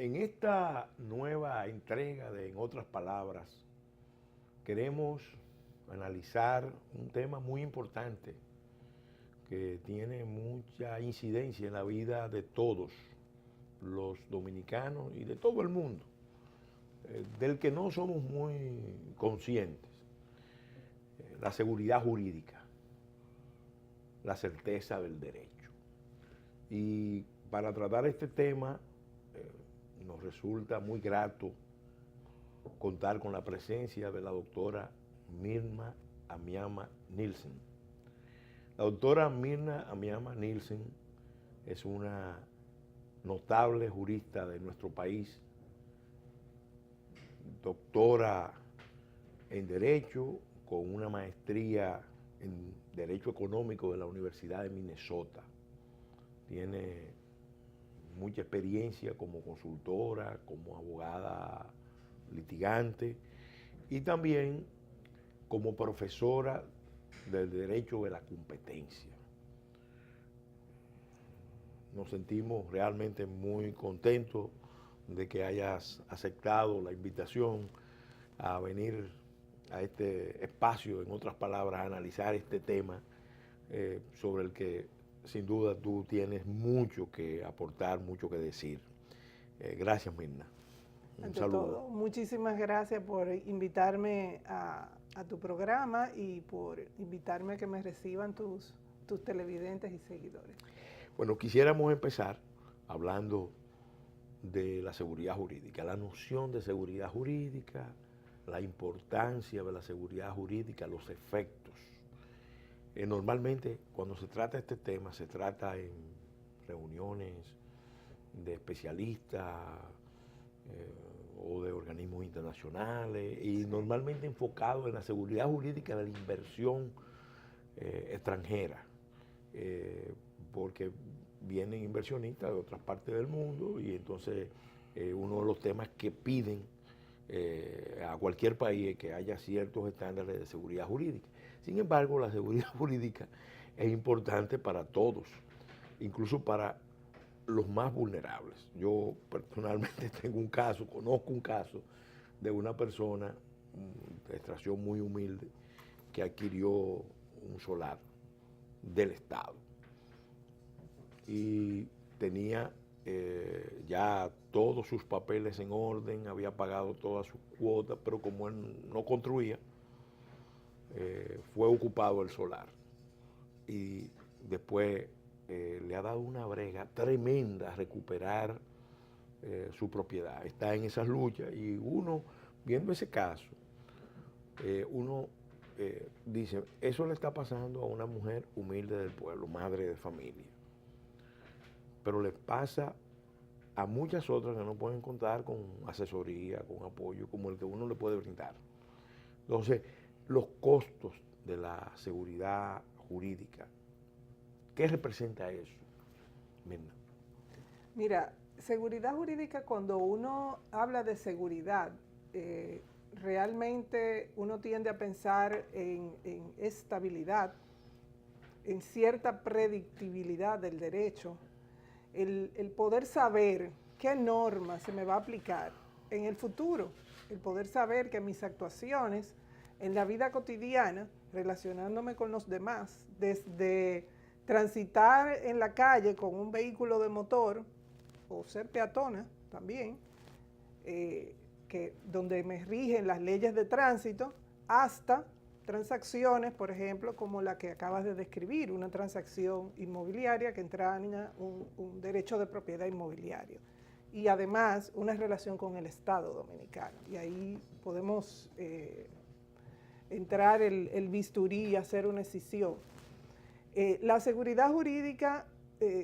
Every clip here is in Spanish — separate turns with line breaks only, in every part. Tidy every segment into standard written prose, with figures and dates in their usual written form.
En esta nueva entrega de En otras palabras, queremos analizar un tema muy importante que tiene mucha incidencia en la vida de todos los dominicanos y de todo el mundo, del que no somos muy conscientes, la seguridad jurídica, la certeza del derecho. Y para tratar este tema nos resulta muy grato contar con la presencia de la doctora Mirna Amiama Nielsen. La doctora Mirna Amiama Nielsen es una notable jurista de nuestro país, doctora en Derecho con una maestría en Derecho Económico de la Universidad de Minnesota. Tiene mucha experiencia como consultora, como abogada litigante y también como profesora del derecho de la competencia. Nos sentimos realmente muy contentos de que hayas aceptado la invitación a venir a este espacio, en otras palabras, a analizar este tema sobre el que sin duda tú tienes mucho que aportar, mucho que decir. Gracias, Mirna. Un saludo.
Todo, muchísimas gracias por invitarme a tu programa y por invitarme a que me reciban tus televidentes y seguidores.
Bueno, quisiéramos empezar hablando de la seguridad jurídica, la noción de seguridad jurídica, la importancia de la seguridad jurídica, los efectos. Normalmente cuando se trata de este tema, se trata en reuniones de especialistas o de organismos internacionales y normalmente enfocado en la seguridad jurídica de la inversión extranjera, porque vienen inversionistas de otras partes del mundo y entonces uno de los temas que piden a cualquier país es que haya ciertos estándares de seguridad jurídica. Sin embargo, la seguridad jurídica es importante para todos, incluso para los más vulnerables. Yo personalmente tengo un caso, conozco un caso de una persona de extracción muy humilde que adquirió un solar del Estado y tenía ya todos sus papeles en orden, había pagado todas sus cuotas, pero como él no construía, fue ocupado el solar y después le ha dado una brega tremenda a recuperar su propiedad. Está en esas luchas y uno, viendo ese caso, uno dice, eso le está pasando a una mujer humilde del pueblo, madre de familia, pero le pasa a muchas otras que no pueden contar con asesoría, con apoyo como el que uno le puede brindar. Entonces, los costos de la seguridad jurídica, ¿qué representa eso, Mirna?
Mira, seguridad jurídica, cuando uno habla de seguridad, realmente uno tiende a pensar en estabilidad, en cierta predictibilidad del derecho, el poder saber qué norma se me va a aplicar en el futuro, el poder saber que mis actuaciones en la vida cotidiana, relacionándome con los demás, desde transitar en la calle con un vehículo de motor o ser peatona también, donde me rigen las leyes de tránsito, hasta transacciones, por ejemplo, como la que acabas de describir, una transacción inmobiliaria que entraña un derecho de propiedad inmobiliario. Y además una relación con el Estado dominicano. Y ahí podemos entrar el bisturí y hacer una escisión. La seguridad jurídica,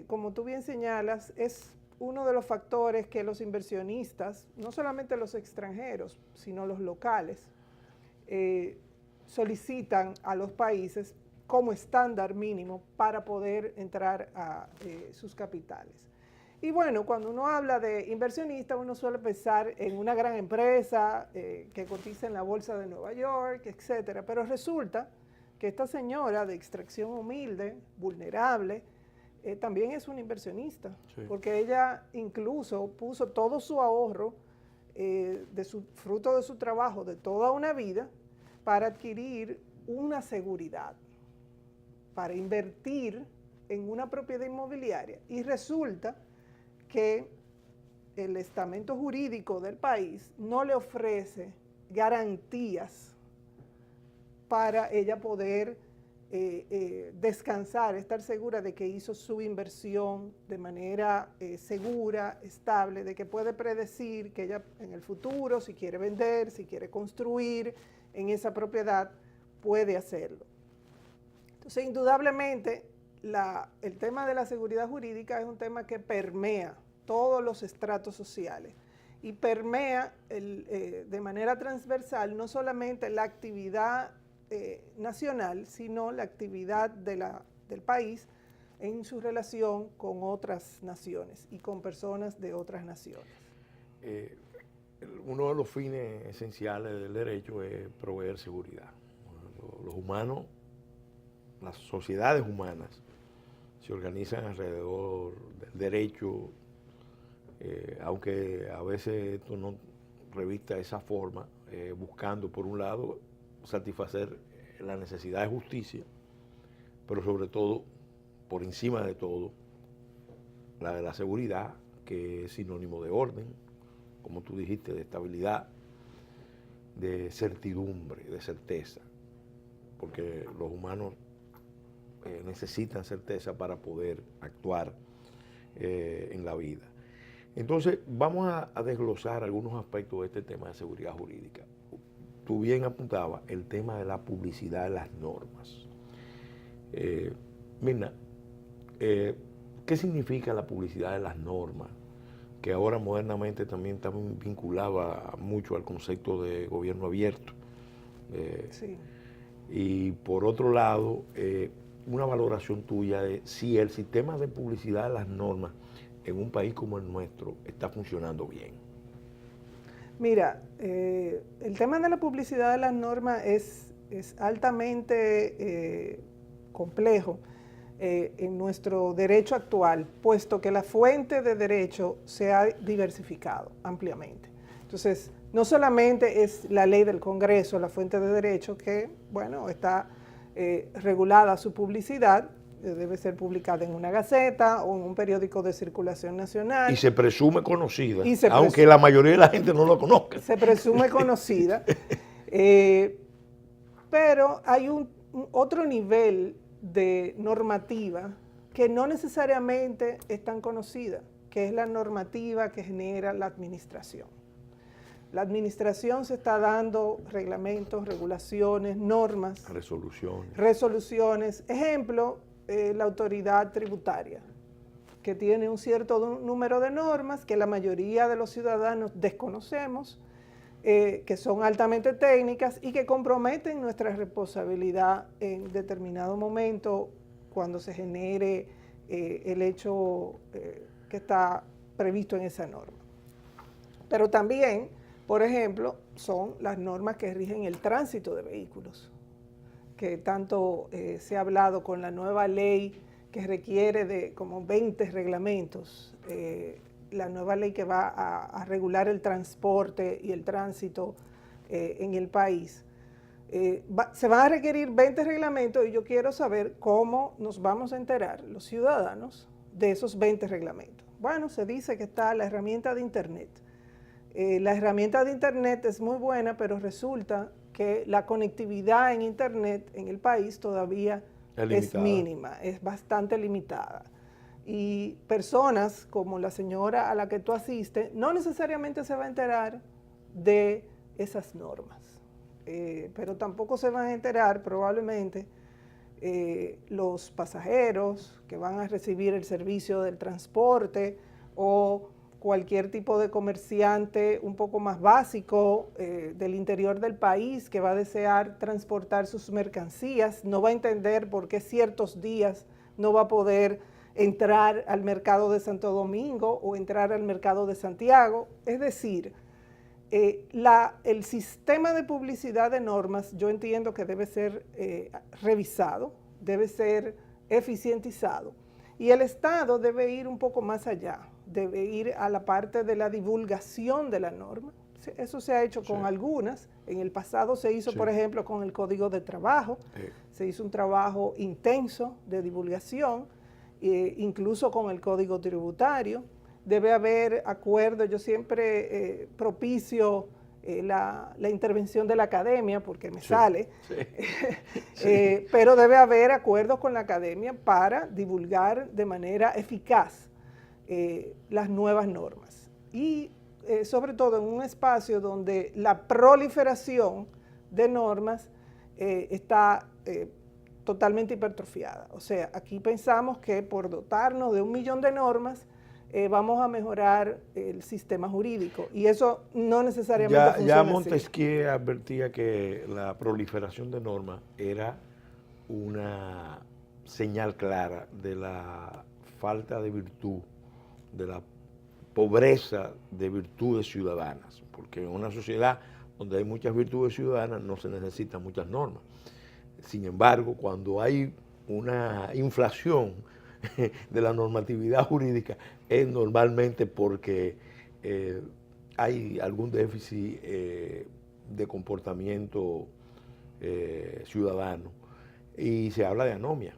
como tú bien señalas, es uno de los factores que los inversionistas, no solamente los extranjeros, sino los locales, solicitan a los países como estándar mínimo para poder entrar a sus capitales. Y bueno, cuando uno habla de inversionista, uno suele pensar en una gran empresa que cotiza en la bolsa de Nueva York, etcétera, pero resulta que esta señora de extracción humilde, vulnerable, también es una inversionista,
Sí.
porque ella incluso puso todo su ahorro, fruto de su trabajo de toda una vida, para adquirir una seguridad, para invertir en una propiedad inmobiliaria. Y resulta que el estamento jurídico del país no le ofrece garantías para ella poder descansar, estar segura de que hizo su inversión de manera segura, estable, de que puede predecir que ella en el futuro, si quiere vender, si quiere construir en esa propiedad, puede hacerlo. Entonces, indudablemente, el tema de la seguridad jurídica es un tema que permea todos los estratos sociales y permea de manera transversal no solamente la actividad nacional, sino la actividad del país en su relación con otras naciones y con personas de otras naciones.
Uno de los fines esenciales del derecho es proveer seguridad. Los humanos, las sociedades humanas, se organizan alrededor del derecho, aunque a veces esto no revista esa forma, buscando por un lado satisfacer la necesidad de justicia, pero sobre todo, por encima de todo, la de la seguridad, que es sinónimo de orden, como tú dijiste, de estabilidad, de certidumbre, de certeza, porque los humanos necesitan certeza para poder actuar en la vida. Entonces, vamos a desglosar algunos aspectos de este tema de seguridad jurídica. Tú bien apuntabas el tema de la publicidad de las normas. Mirna, ¿qué significa la publicidad de las normas? Que ahora modernamente también está vinculada mucho al concepto de gobierno abierto.
Sí.
Y por otro lado, una valoración tuya de si el sistema de publicidad de las normas en un país como el nuestro está funcionando bien.
Mira, el tema de la publicidad de las normas es altamente complejo en nuestro derecho actual, puesto que la fuente de derecho se ha diversificado ampliamente. Entonces, no solamente es la ley del Congreso la fuente de derecho que, bueno, está regulada su publicidad, debe ser publicada en una gaceta o en un periódico de circulación nacional.
Y se presume conocida, aunque la mayoría de la gente no lo conozca.
Se presume conocida, pero hay otro nivel de normativa que no necesariamente es tan conocida, que es la normativa que genera la administración. La administración se está dando reglamentos, regulaciones, normas, resoluciones. Ejemplo, la autoridad tributaria, que tiene un cierto número de normas que la mayoría de los ciudadanos desconocemos, que son altamente técnicas y que comprometen nuestra responsabilidad en determinado momento cuando se genere el hecho que está previsto en esa norma. Pero también, por ejemplo, son las normas que rigen el tránsito de vehículos, que tanto se ha hablado con la nueva ley que requiere de como 20 reglamentos, la nueva ley que va a regular el transporte y el tránsito en el país. Se van a requerir 20 reglamentos y yo quiero saber cómo nos vamos a enterar los ciudadanos de esos 20 reglamentos. Bueno, se dice que está la herramienta de Internet. La herramienta de Internet es muy buena, pero resulta que la conectividad en Internet en el país todavía es mínima, es bastante limitada. Y personas como la señora a la que tú asistes no necesariamente se va a enterar de esas normas, pero tampoco se van a enterar probablemente los pasajeros que van a recibir el servicio del transporte o cualquier tipo de comerciante un poco más básico del interior del país que va a desear transportar sus mercancías, no va a entender por qué ciertos días no va a poder entrar al mercado de Santo Domingo o entrar al mercado de Santiago. Es decir, el sistema de publicidad de normas yo entiendo que debe ser revisado, debe ser eficientizado. Y el Estado debe ir un poco más allá, debe ir a la parte de la divulgación de la norma. Eso se ha hecho con algunas. En el pasado se hizo, por ejemplo, con el Código de Trabajo. Se hizo un trabajo intenso de divulgación, incluso con el Código Tributario. Debe haber acuerdos. Yo siempre propicio la intervención de la academia, porque me sale, pero debe haber acuerdos con la academia para divulgar de manera eficaz las nuevas normas. Y sobre todo en un espacio donde la proliferación de normas está totalmente hipertrofiada. O sea, aquí pensamos que por dotarnos de 1 millón de normas vamos a mejorar el sistema jurídico, y eso no necesariamente funciona
ya
así.
Montesquieu advertía que la proliferación de normas era una señal clara de la falta de virtud, de la pobreza de virtudes ciudadanas, porque en una sociedad donde hay muchas virtudes ciudadanas no se necesitan muchas normas. Sin embargo, cuando hay una inflación de la normatividad jurídica, es normalmente porque hay algún déficit de comportamiento ciudadano, y se habla de anomia,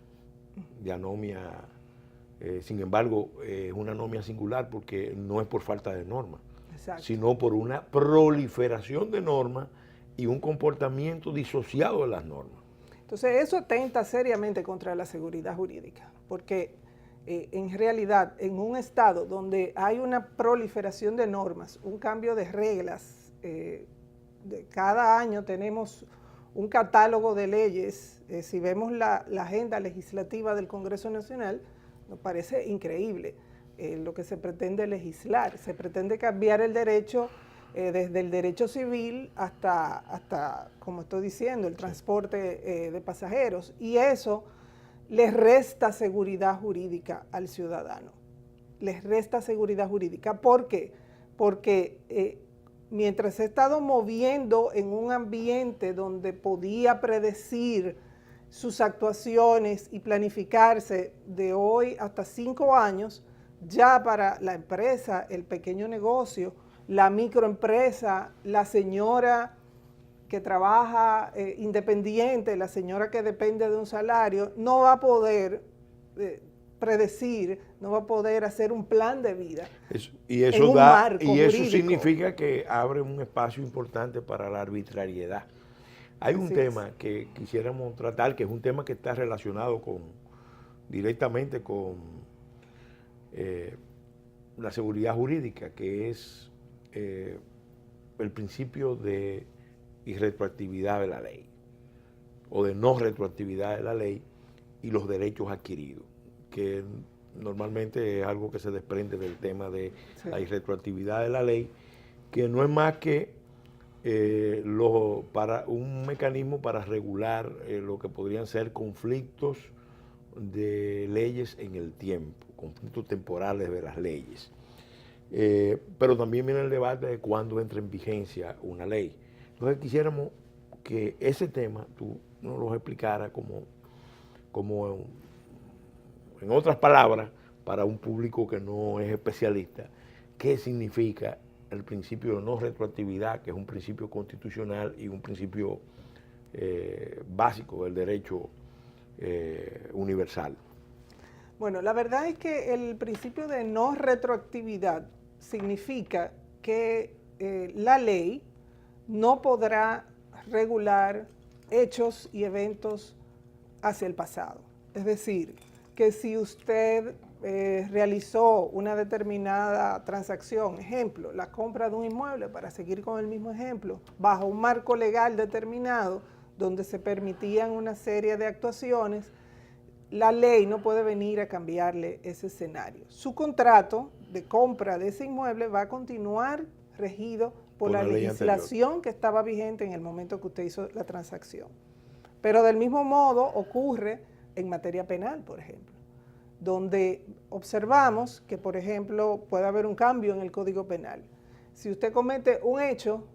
sin embargo, es una anomia singular porque no es por falta de normas, sino por una proliferación de normas y un comportamiento disociado de las normas.
Entonces, eso atenta seriamente contra la seguridad jurídica, porque en realidad, en un estado donde hay una proliferación de normas, un cambio de reglas, cada año tenemos un catálogo de leyes. Si vemos la agenda legislativa del Congreso Nacional, nos parece increíble lo que se pretende legislar. Se pretende cambiar el derecho, desde el derecho civil hasta, como estoy diciendo, el transporte de pasajeros, y eso les resta seguridad jurídica al ciudadano. Les resta seguridad jurídica. ¿Por qué? Porque mientras se ha estado moviendo en un ambiente donde podía predecir sus actuaciones y planificarse de hoy hasta 5 años, ya para la empresa, el pequeño negocio, la microempresa, la señora que trabaja independiente, la señora que depende de un salario, no va a poder predecir, no va a poder hacer un plan de vida.
Y eso significa que abre un espacio importante para la arbitrariedad. Hay un tema que quisiéramos tratar, que es un tema que está relacionado directamente con la seguridad jurídica, que es el principio de irretroactividad de la ley, o de no retroactividad de la ley, y los derechos adquiridos, que normalmente es algo que se desprende del tema de la irretroactividad de la ley, que no es más que para un mecanismo para regular lo que podrían ser conflictos de leyes en el tiempo, conflictos temporales de las leyes. Pero también viene el debate de cuándo entra en vigencia una ley. Entonces quisiéramos que ese tema tú nos lo explicara como en otras palabras, para un público que no es especialista, qué significa el principio de no retroactividad, que es un principio constitucional y un principio básico del derecho universal.
Bueno, la verdad es que el principio de no retroactividad significa que la ley no podrá regular hechos y eventos hacia el pasado. Es decir, que si usted realizó una determinada transacción, ejemplo, la compra de un inmueble, para seguir con el mismo ejemplo, bajo un marco legal determinado donde se permitían una serie de actuaciones, la ley no puede venir a cambiarle ese escenario. Su contrato de compra de ese inmueble va a continuar regido por la legislación que estaba vigente en el momento que usted hizo la transacción. Pero del mismo modo ocurre en materia penal, por ejemplo, donde observamos que, por ejemplo, puede haber un cambio en el Código Penal. Si usted comete un hecho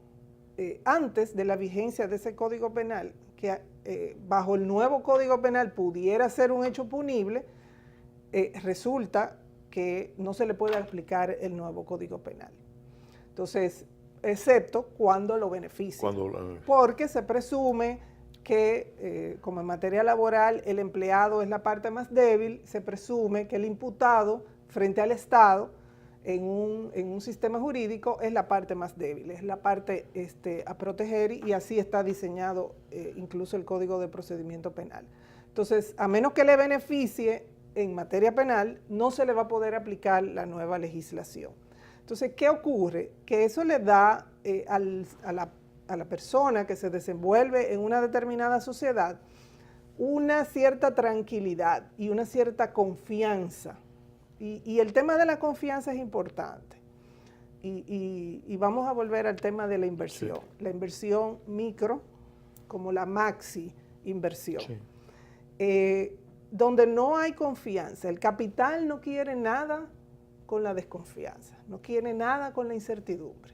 antes de la vigencia de ese Código Penal, que bajo el nuevo Código Penal pudiera ser un hecho punible, resulta que no se le puede aplicar el nuevo Código Penal. Entonces, excepto cuando lo beneficia. Porque se presume que, como en materia laboral, el empleado es la parte más débil, se presume que el imputado frente al Estado en un sistema jurídico es la parte más débil, es la parte a proteger, y así está diseñado incluso el Código de Procedimiento Penal. Entonces, a menos que le beneficie en materia penal, no se le va a poder aplicar la nueva legislación. Entonces, ¿qué ocurre? Que eso le da a la persona que se desenvuelve en una determinada sociedad una cierta tranquilidad y una cierta confianza. Y el tema de la confianza es importante. Y vamos a volver al tema de la inversión. Sí. La inversión micro como la maxi inversión. Sí. Donde no hay confianza, el capital no quiere nada con la desconfianza, no quiere nada con la incertidumbre.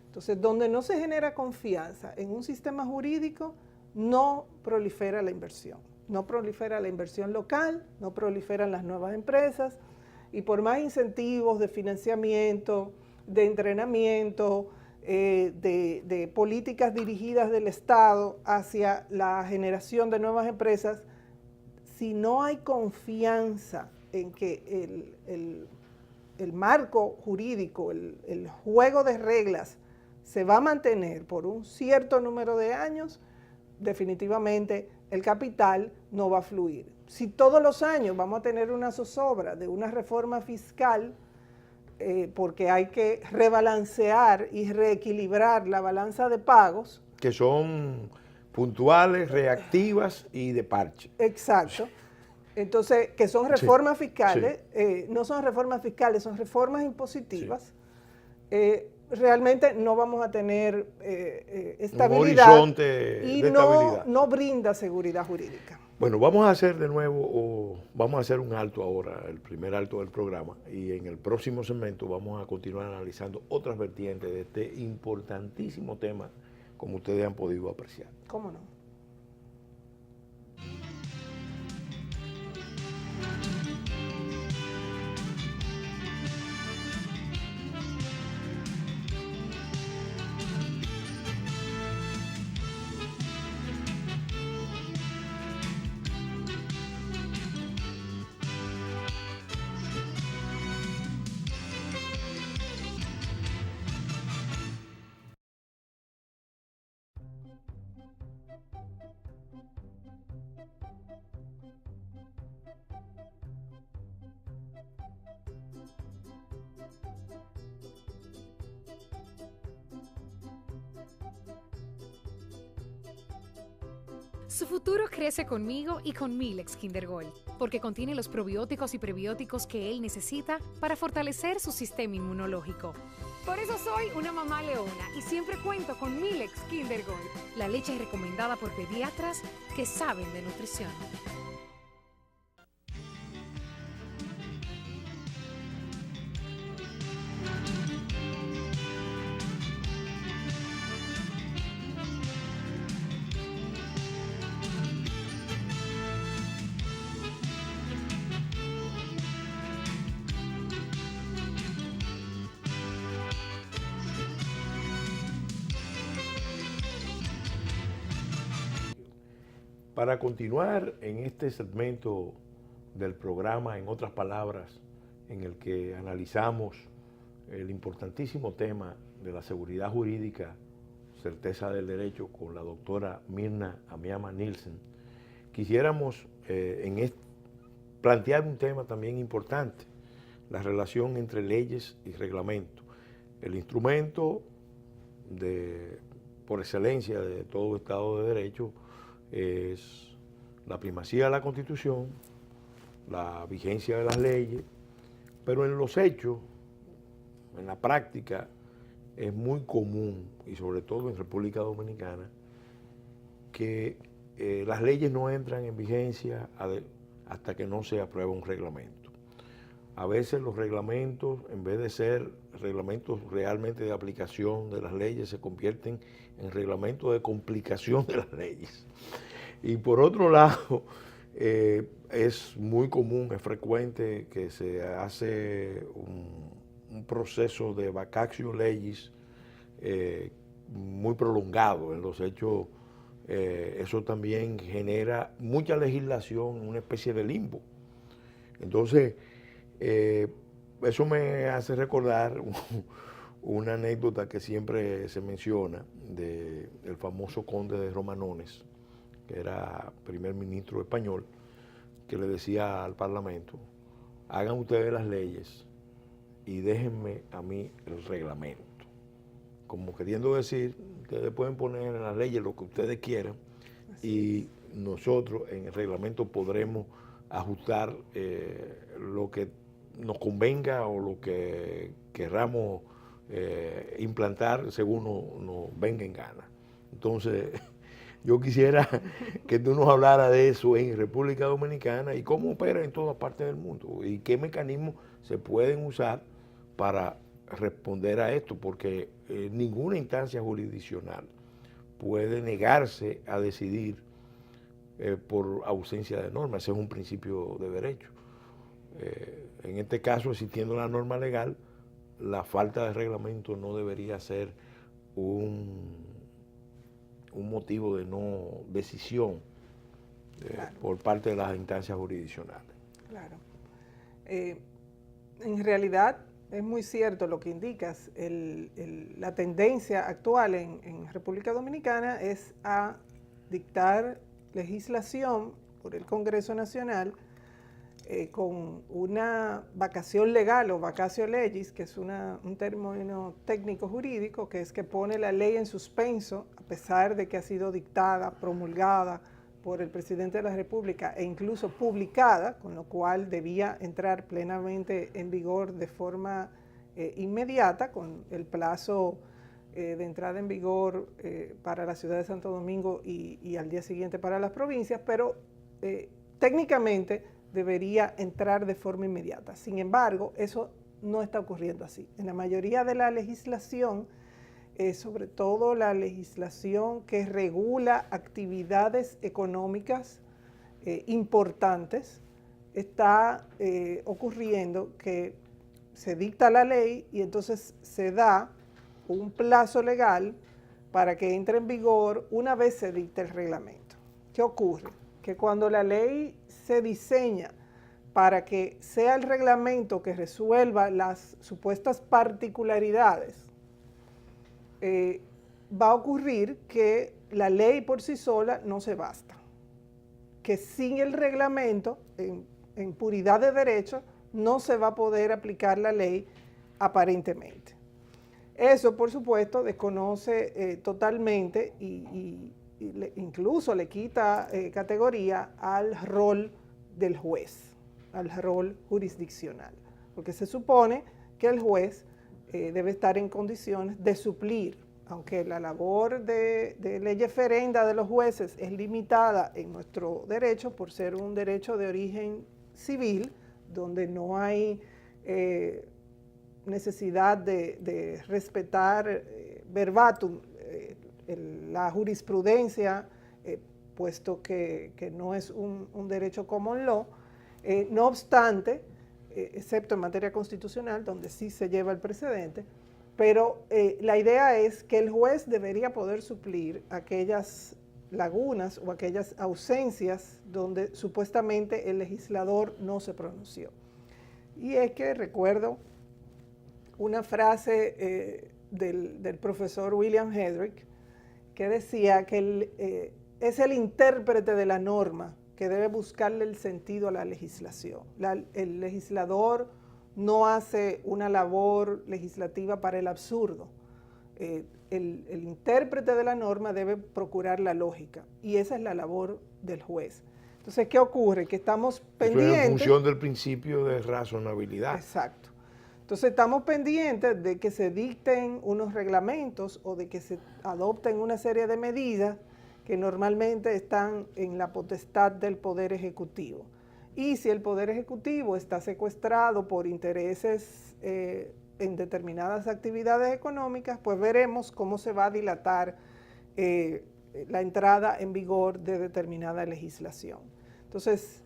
Entonces, donde no se genera confianza en un sistema jurídico, no prolifera la inversión. No prolifera la inversión local, no proliferan las nuevas empresas, y por más incentivos de financiamiento, de entrenamiento, de políticas dirigidas del Estado hacia la generación de nuevas empresas, si no hay confianza en que el marco jurídico, el juego de reglas se va a mantener por un cierto número de años, definitivamente el capital no va a fluir. Si todos los años vamos a tener una zozobra de una reforma fiscal, porque hay que rebalancear y reequilibrar la balanza de pagos.
Que son puntuales, reactivas y de parche.
Exacto. Entonces, que son reformas fiscales, no son reformas fiscales, son reformas impositivas. Realmente no vamos a tener estabilidad.
Un horizonte de estabilidad.
No brinda seguridad jurídica.
Bueno, vamos a hacer de nuevo, vamos a hacer un alto ahora, el primer alto del programa, y en el próximo segmento vamos a continuar analizando otras vertientes de este importantísimo tema, como ustedes han podido apreciar.
¿Cómo no?
Su futuro crece conmigo y con Milex Kinder Gold, porque contiene los probióticos y prebióticos que él necesita para fortalecer su sistema inmunológico. Por eso soy una mamá leona y siempre cuento con Milex Kinder Gold, la leche recomendada por pediatras que saben de nutrición.
Para continuar en este segmento del programa, en otras palabras, en el que analizamos el importantísimo tema de la seguridad jurídica, certeza del derecho, con la doctora Mirna Amiama Nielsen, quisiéramos plantear un tema también importante, la relación entre leyes y reglamentos. El instrumento por excelencia de todo Estado de Derecho es la primacía de la Constitución, la vigencia de las leyes, pero en los hechos, en la práctica, es muy común, y sobre todo en República Dominicana, que las leyes no entran en vigencia hasta que no se aprueba un reglamento. A veces los reglamentos, en vez de ser reglamentos realmente de aplicación de las leyes, se convierten en reglamentos de complicación de las leyes. Y por otro lado, es muy común, es frecuente que se hace un proceso de vacatio legis muy prolongado en los hechos. Eso también genera mucha legislación, una especie de limbo. Entonces, eso me hace recordar una anécdota que siempre se menciona del famoso conde de Romanones, que era primer ministro español, que le decía al Parlamento: hagan ustedes las leyes y déjenme a mí el reglamento. Como queriendo decir, ustedes pueden poner en las leyes lo que ustedes quieran y nosotros en el reglamento podremos ajustar lo que nos convenga o lo que querramos implantar según nos venga en gana. Entonces, yo quisiera que tú nos hablaras de eso en República Dominicana y cómo opera en todas partes del mundo y qué mecanismos se pueden usar para responder a esto, porque ninguna instancia jurisdiccional puede negarse a decidir por ausencia de normas. Ese es un principio de derecho. En este caso, existiendo la norma legal, la falta de reglamento no debería ser un motivo de no decisión claro, por parte de las instancias jurisdiccionales.
Claro. En realidad es muy cierto lo que indicas. La tendencia actual en República Dominicana es a dictar legislación por el Congreso Nacional con una vacación legal o vacatio legis, que es un término técnico jurídico, que es que pone la ley en suspenso a pesar de que ha sido dictada, promulgada por el presidente de la República e incluso publicada, con lo cual debía entrar plenamente en vigor de forma inmediata, con el plazo de entrada en vigor para la ciudad de Santo Domingo y al día siguiente para las provincias, pero técnicamente debería entrar de forma inmediata. Sin embargo, eso no está ocurriendo así. En la mayoría de la legislación, sobre todo la legislación que regula actividades económicas importantes, está ocurriendo que se dicta la ley y entonces se da un plazo legal para que entre en vigor una vez se dicte el reglamento. ¿Qué ocurre? Que cuando la ley se diseña para que sea el reglamento que resuelva las supuestas particularidades, va a ocurrir que la ley por sí sola no se basta, que sin el reglamento, en puridad de derecho, no se va a poder aplicar la ley aparentemente. Eso, por supuesto, desconoce totalmente y incluso le quita categoría al rol del juez, al rol jurisdiccional, porque se supone que el juez debe estar en condiciones de suplir, aunque la labor de ley ferenda de los jueces es limitada en nuestro derecho por ser un derecho de origen civil, donde no hay necesidad de respetar verbatim la jurisprudencia, puesto que no es un derecho common law. No obstante, excepto en materia constitucional, donde sí se lleva el precedente, pero la idea es que el juez debería poder suplir aquellas lagunas o aquellas ausencias donde supuestamente el legislador no se pronunció. Y es que recuerdo una frase del profesor William Hedrick, que decía que es el intérprete de la norma que debe buscarle el sentido a la legislación. El legislador no hace una labor legislativa para el absurdo. El intérprete de la norma debe procurar la lógica, y esa es la labor del juez. Entonces, ¿qué ocurre? Que estamos pendientes...
Eso es en función del principio de razonabilidad.
Exacto. Entonces, estamos pendientes de que se dicten unos reglamentos o de que se adopten una serie de medidas que normalmente están en la potestad del Poder Ejecutivo. Y si el Poder Ejecutivo está secuestrado por intereses en determinadas actividades económicas, pues veremos cómo se va a dilatar la entrada en vigor de determinada legislación. Entonces,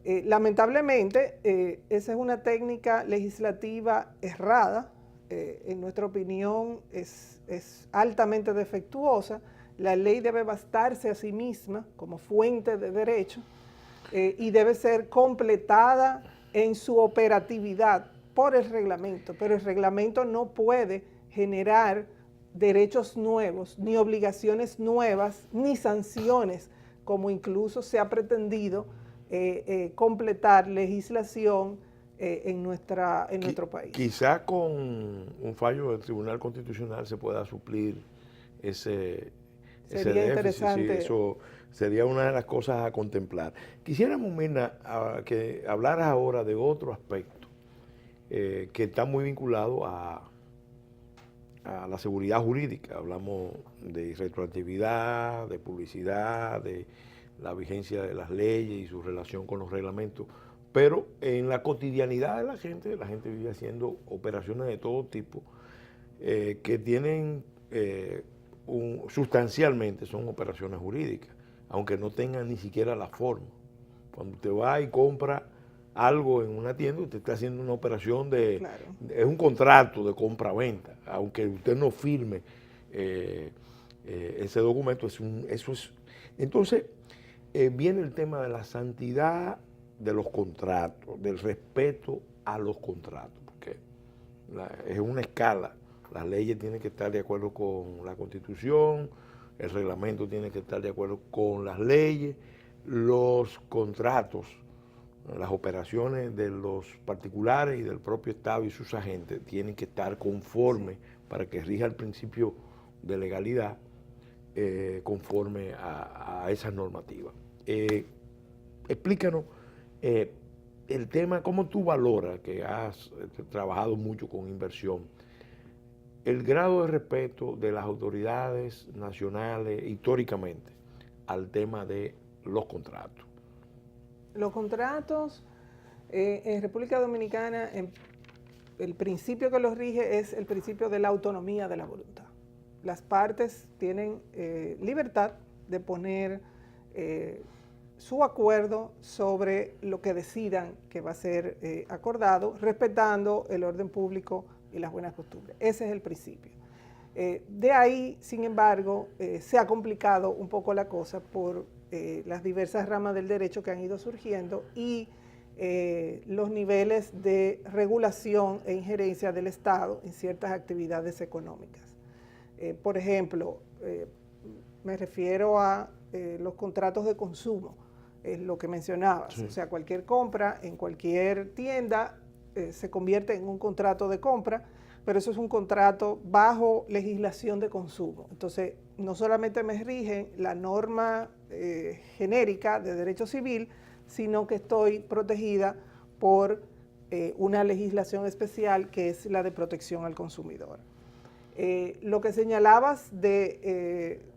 lamentablemente, esa es una técnica legislativa errada, en nuestra opinión es altamente defectuosa. La ley debe bastarse a sí misma como fuente de derecho y debe ser completada en su operatividad por el reglamento, pero el reglamento no puede generar derechos nuevos, ni obligaciones nuevas, ni sanciones, como incluso se ha pretendido completar legislación en nuestro país.
Quizá con un fallo del Tribunal Constitucional se pueda suplir ese déficit.
Interesante.
Sí, eso sería una de las cosas a contemplar. Quisiéramos, Mirna, que hablaras ahora de otro aspecto que está muy vinculado a la seguridad jurídica. Hablamos de retroactividad, de publicidad, de la vigencia de las leyes y su relación con los reglamentos. Pero en la cotidianidad de la gente vive haciendo operaciones de todo tipo que tienen sustancialmente son operaciones jurídicas, aunque no tengan ni siquiera la forma. Cuando usted va y compra algo en una tienda, usted está haciendo una operación
Claro.
Es un contrato de compra-venta, aunque usted no firme ese documento, eso es. Entonces, viene el tema de la santidad de los contratos, del respeto a los contratos, porque es una escala. Las leyes tienen que estar de acuerdo con la Constitución, el reglamento tiene que estar de acuerdo con las leyes, los contratos, las operaciones de los particulares y del propio Estado y sus agentes tienen que estar conformes para que rija el principio de legalidad conforme a esas normativas. Explícanos el tema, cómo tú valoras, que has trabajado mucho con inversión, el grado de respeto de las autoridades nacionales históricamente al tema de los contratos.
Los contratos en República Dominicana, el principio que los rige es el principio de la autonomía de la voluntad. Las partes tienen libertad de poner su acuerdo sobre lo que decidan que va a ser acordado, respetando el orden público y las buenas costumbres. Ese es el principio. De ahí, sin embargo, se ha complicado un poco la cosa por las diversas ramas del derecho que han ido surgiendo y los niveles de regulación e injerencia del Estado en ciertas actividades económicas. Por ejemplo, me refiero a los contratos de consumo, lo que mencionabas. Sí. O sea, cualquier compra en cualquier tienda se convierte en un contrato de compra, pero eso es un contrato bajo legislación de consumo. Entonces, no solamente me rige la norma genérica de derecho civil, sino que estoy protegida por una legislación especial que es la de protección al consumidor. Lo que señalabas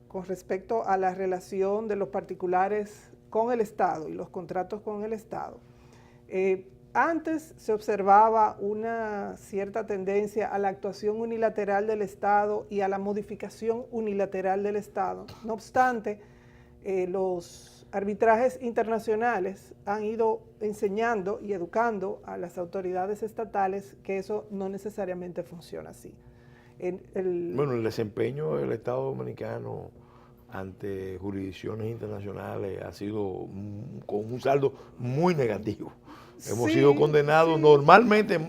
con respecto a la relación de los particulares con el Estado y los contratos con el Estado, antes se observaba una cierta tendencia a la actuación unilateral del Estado y a la modificación unilateral del Estado. No obstante, los arbitrajes internacionales han ido enseñando y educando a las autoridades estatales que eso no necesariamente funciona así.
Bueno, el desempeño del Estado Dominicano ante jurisdicciones internacionales ha sido con un saldo muy negativo. Hemos sido condenados, normalmente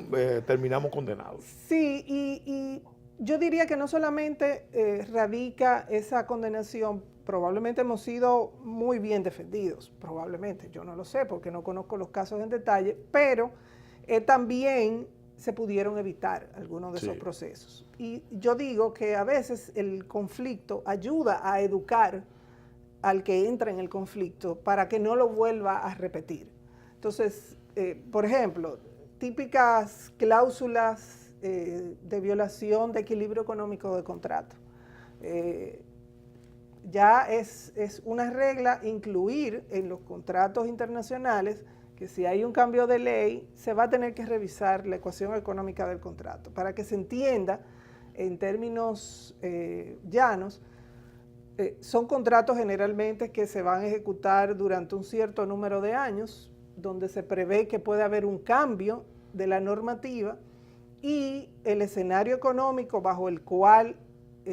terminamos condenados.
Sí, y yo diría que no solamente radica esa condenación, probablemente hemos sido muy bien defendidos, probablemente, yo no lo sé porque no conozco los casos en detalle, pero también se pudieron evitar algunos de esos procesos. Y yo digo que a veces el conflicto ayuda a educar al que entra en el conflicto para que no lo vuelva a repetir. Entonces, por ejemplo, típicas cláusulas de violación de equilibrio económico de contrato. Ya es una regla incluir en los contratos internacionales que si hay un cambio de ley, se va a tener que revisar la ecuación económica del contrato para que se entienda en términos llanos son contratos generalmente que se van a ejecutar durante un cierto número de años, donde se prevé que puede haber un cambio de la normativa y el escenario económico bajo el cual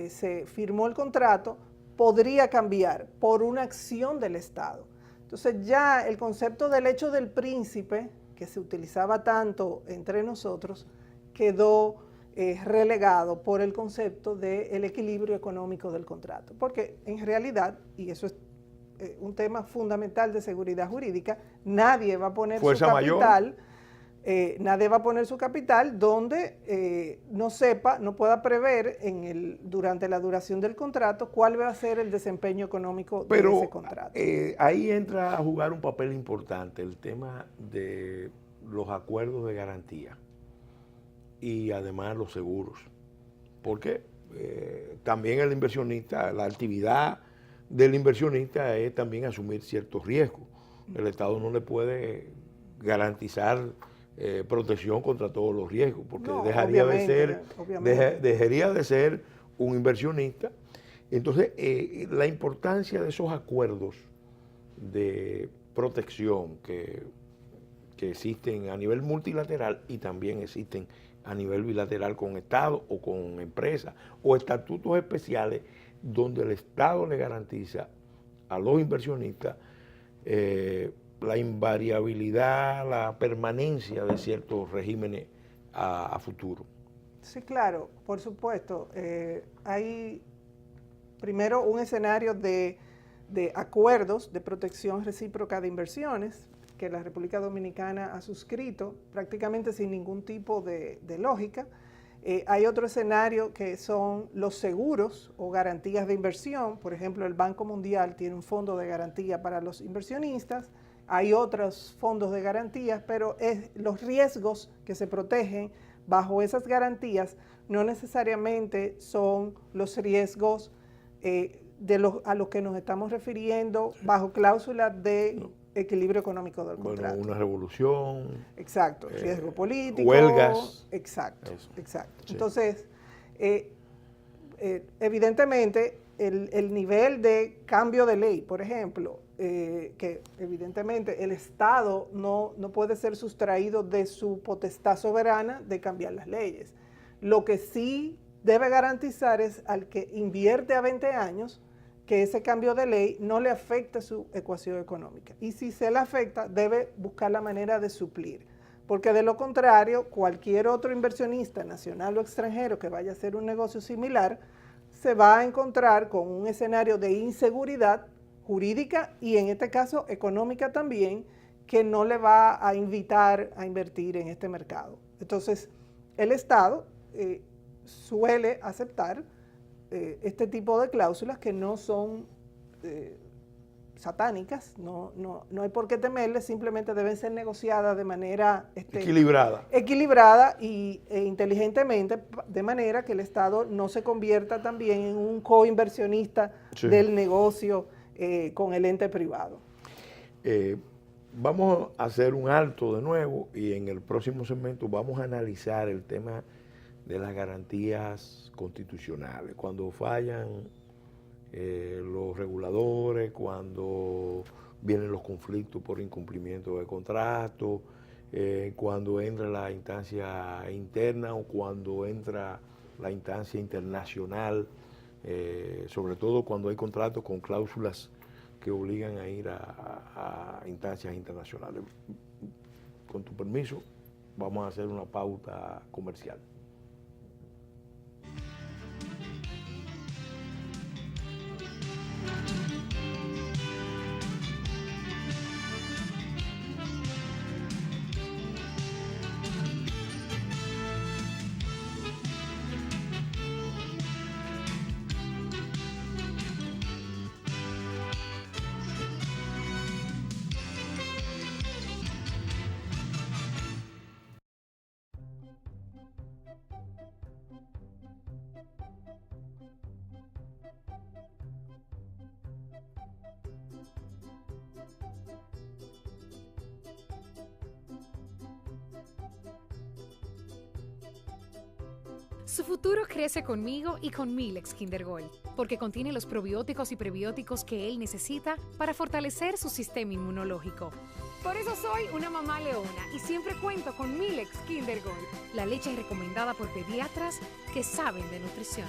se firmó el contrato podría cambiar por una acción del Estado. Entonces ya el concepto del hecho del príncipe, que se utilizaba tanto entre nosotros, quedó relegado por el concepto del equilibrio económico del contrato. Porque en realidad, y eso es un tema fundamental de seguridad jurídica, nadie va a poner su capital, nadie va a poner su capital donde no pueda prever durante la duración del contrato cuál va a ser el desempeño económico de ese contrato.
Ahí entra a jugar un papel importante el tema de los acuerdos de garantía y además los seguros. Porque también el inversionista, la actividad del inversionista es también asumir ciertos riesgos. El Estado no le puede garantizar protección contra todos los riesgos, porque no, dejaría de ser un inversionista. Entonces, la importancia de esos acuerdos de protección que existen a nivel multilateral y también existen a nivel bilateral con Estados o con empresas o estatutos especiales donde el Estado le garantiza a los inversionistas la invariabilidad, la permanencia de ciertos regímenes a futuro.
Sí, claro, por supuesto. Hay primero un escenario de acuerdos de protección recíproca de inversiones que la República Dominicana ha suscrito prácticamente sin ningún tipo de lógica. Hay otro escenario que son los seguros o garantías de inversión. Por ejemplo, el Banco Mundial tiene un fondo de garantía para los inversionistas. Hay otros fondos de garantías, pero los riesgos que se protegen bajo esas garantías no necesariamente son los riesgos a los que nos estamos refiriendo bajo cláusulas de equilibrio económico del contrato.
Bueno, una revolución.
Exacto, riesgo político.
Huelgas.
Exacto,
Eso.
exacto.
Sí.
Entonces, evidentemente, el nivel de cambio de ley, por ejemplo, que evidentemente el Estado no puede ser sustraído de su potestad soberana de cambiar las leyes. Lo que sí debe garantizar es al que invierte a 20 años que ese cambio de ley no le afecte su ecuación económica. Y si se le afecta, debe buscar la manera de suplir. Porque de lo contrario, cualquier otro inversionista nacional o extranjero que vaya a hacer un negocio similar, se va a encontrar con un escenario de inseguridad jurídica y en este caso económica también, que no le va a invitar a invertir en este mercado. Entonces, el Estado suele aceptar este tipo de cláusulas que no son satánicas, no hay por qué temerles, simplemente deben ser negociadas de manera equilibrada e inteligentemente, de manera que el Estado no se convierta también en un coinversionista del negocio con el ente privado.
Vamos a hacer un alto de nuevo y en el próximo segmento vamos a analizar el tema de las garantías constitucionales, cuando fallan los reguladores, cuando vienen los conflictos por incumplimiento de contrato, cuando entra la instancia interna o cuando entra la instancia internacional, sobre todo cuando hay contratos con cláusulas que obligan a ir a instancias internacionales. Con tu permiso, vamos a hacer una pauta comercial.
Su futuro crece conmigo y con Milex Kinder Gold, porque contiene los probióticos y prebióticos que él necesita para fortalecer su sistema inmunológico. Por eso soy una mamá leona y siempre cuento con Milex Kinder Gold, la leche recomendada por pediatras que saben de nutrición.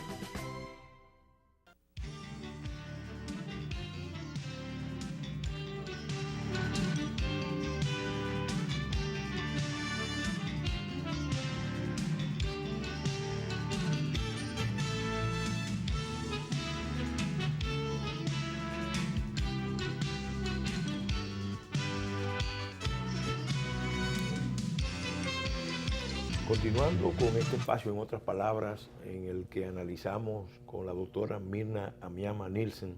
Continuando con este espacio, en otras palabras, en el que analizamos con la doctora Mirna Amiama Nielsen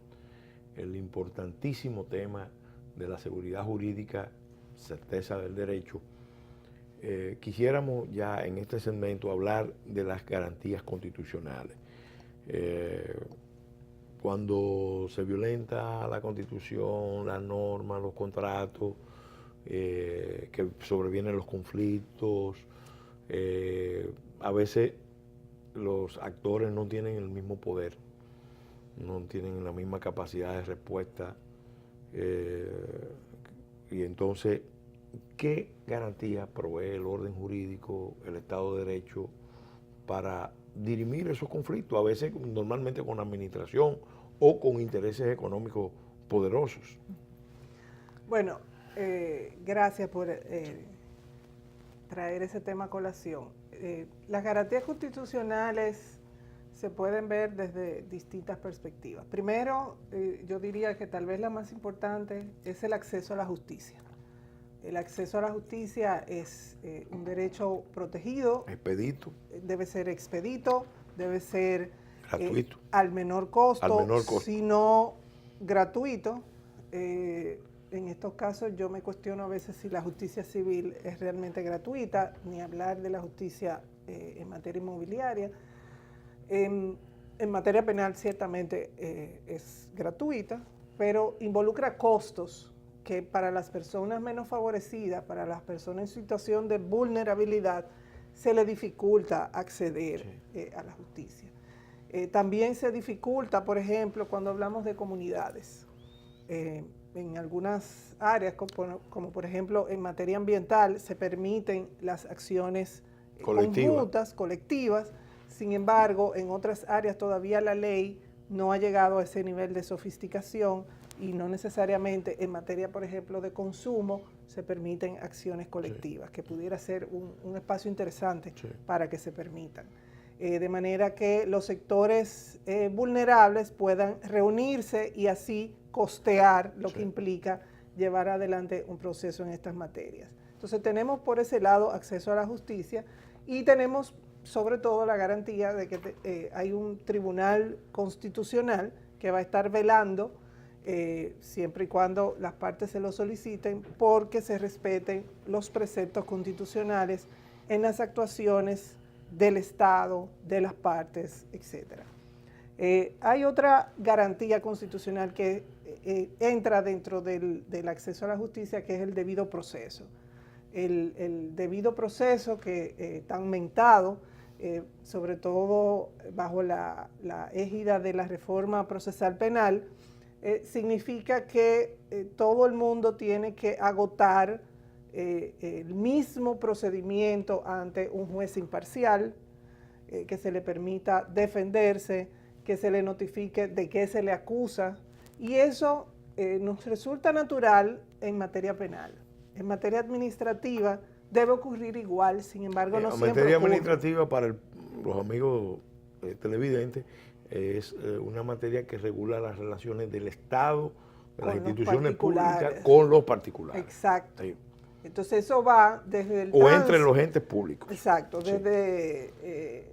el importantísimo tema de la seguridad jurídica, certeza del derecho, quisiéramos ya en este segmento hablar de las garantías constitucionales. Cuando se violenta la Constitución, las normas, los contratos, que sobrevienen los conflictos, a veces los actores no tienen el mismo poder, no tienen la misma capacidad de respuesta, y entonces, ¿qué garantía provee el orden jurídico, el Estado de Derecho para dirimir esos conflictos, a veces normalmente con la administración o con intereses económicos poderosos?
Bueno, gracias por traer ese tema a colación. Las garantías constitucionales se pueden ver desde distintas perspectivas. Primero, yo diría que tal vez la más importante es el acceso a la justicia. El acceso a la justicia es un derecho protegido.
Expedito.
Debe ser expedito, debe ser
gratuito.
Al menor costo, si no gratuito. En estos casos yo me cuestiono a veces si la justicia civil es realmente gratuita, ni hablar de la justicia en materia inmobiliaria. En materia penal ciertamente es gratuita, pero involucra costos que para las personas menos favorecidas, para las personas en situación de vulnerabilidad, se le dificulta acceder a la justicia. También se dificulta, por ejemplo, cuando hablamos de comunidades. En algunas áreas, como por ejemplo en materia ambiental, se permiten las acciones conjuntas, colectivas. Sin embargo, en otras áreas todavía la ley no ha llegado a ese nivel de sofisticación y no necesariamente en materia, por ejemplo, de consumo se permiten acciones colectivas, que pudiera ser un espacio interesante para que se permitan. De manera que los sectores vulnerables puedan reunirse y así costear lo que implica llevar adelante un proceso en estas materias. Entonces tenemos por ese lado acceso a la justicia y tenemos sobre todo la garantía de que hay un tribunal constitucional que va a estar velando siempre y cuando las partes se lo soliciten, porque se respeten los preceptos constitucionales en las actuaciones del Estado, de las partes, etc. Hay otra garantía constitucional que entra dentro del acceso a la justicia, que es el debido proceso. El debido proceso que tan mentado, sobre todo bajo la égida de la reforma procesal penal, significa que todo el mundo tiene que agotar el mismo procedimiento ante un juez imparcial, que se le permita defenderse, que se le notifique de qué se le acusa, y eso nos resulta natural en materia penal. En materia administrativa debe ocurrir igual, sin embargo no siempre ocurre.
En materia administrativa, para los amigos televidentes, es una materia que regula las relaciones del Estado, de las instituciones públicas con los particulares.
Exacto. Sí. Entonces eso va desde el
entre los entes públicos.
Exacto, desde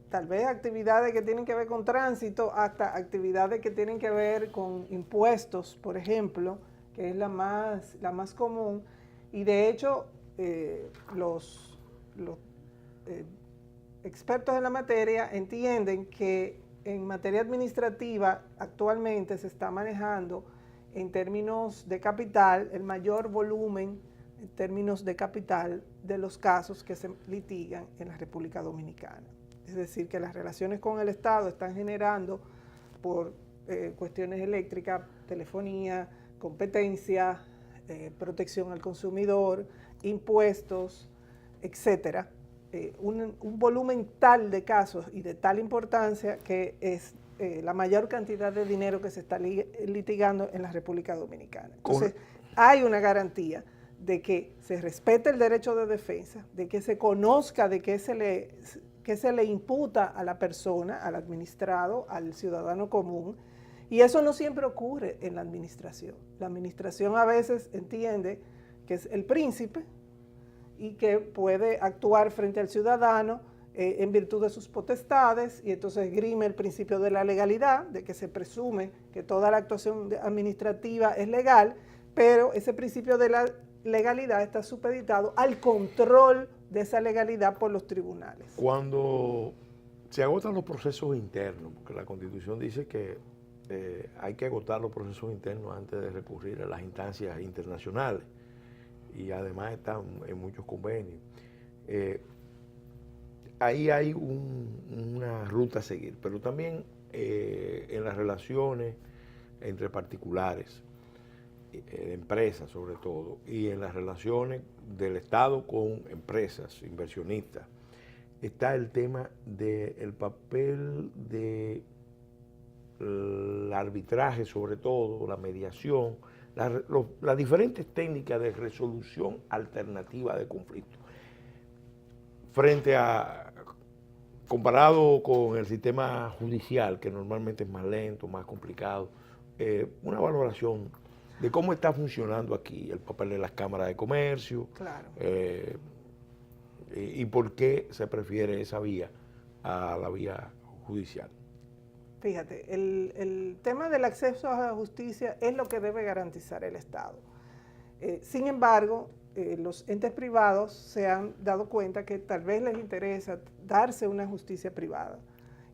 tal vez actividades que tienen que ver con tránsito hasta actividades que tienen que ver con impuestos, por ejemplo, que es la más común. Y de hecho, los expertos en la materia entienden que en materia administrativa actualmente se está manejando en términos de capital el mayor volumen en términos de capital de los casos que se litigan en la República Dominicana. es decir, que las relaciones con el Estado están generando por cuestiones eléctricas, telefonía, competencia, protección al consumidor, impuestos, etcétera, un volumen tal de casos y de tal importancia que es la mayor cantidad de dinero que se está litigando en la República Dominicana. Entonces, hay una garantía de que se respete el derecho de defensa, de que se conozca de qué se le imputa a la persona, al administrado, al ciudadano común, y eso no siempre ocurre en la administración. La administración a veces entiende que es el príncipe y que puede actuar frente al ciudadano en virtud de sus potestades, y entonces esgrime el principio de la legalidad, de que se presume que toda la actuación administrativa es legal, pero ese principio de la legalidad está supeditado al control de esa legalidad por los tribunales.
Cuando se agotan los procesos internos, porque la Constitución dice que hay que agotar los procesos internos antes de recurrir a las instancias internacionales, y además están en muchos convenios. Ahí hay una ruta a seguir, pero también en las relaciones entre particulares, empresas sobre todo, y en las relaciones del Estado con empresas, inversionistas, está el tema del papel del arbitraje, sobre todo, la mediación, las diferentes técnicas de resolución alternativa de conflictos. Comparado con el sistema judicial, que normalmente es más lento, más complicado, una valoración de cómo está funcionando aquí el papel de las cámaras de comercio,
claro,
y por qué se prefiere esa vía a la vía judicial.
Fíjate, el tema del acceso a la justicia es lo que debe garantizar el Estado. Sin embargo, los entes privados se han dado cuenta que tal vez les interesa darse una justicia privada.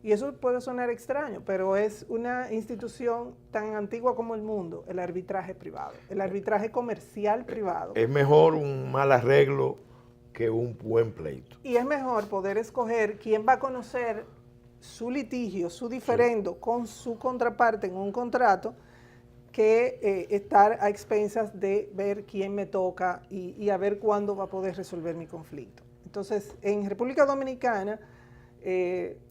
Y eso puede sonar extraño, pero es una institución tan antigua como el mundo, el arbitraje privado, el arbitraje comercial privado.
Es mejor un mal arreglo que un buen pleito.
Y es mejor poder escoger quién va a conocer su litigio, su diferendo, sí, con su contraparte en un contrato, que estar a expensas de ver quién me toca y a ver cuándo va a poder resolver mi conflicto. Entonces, en República Dominicana,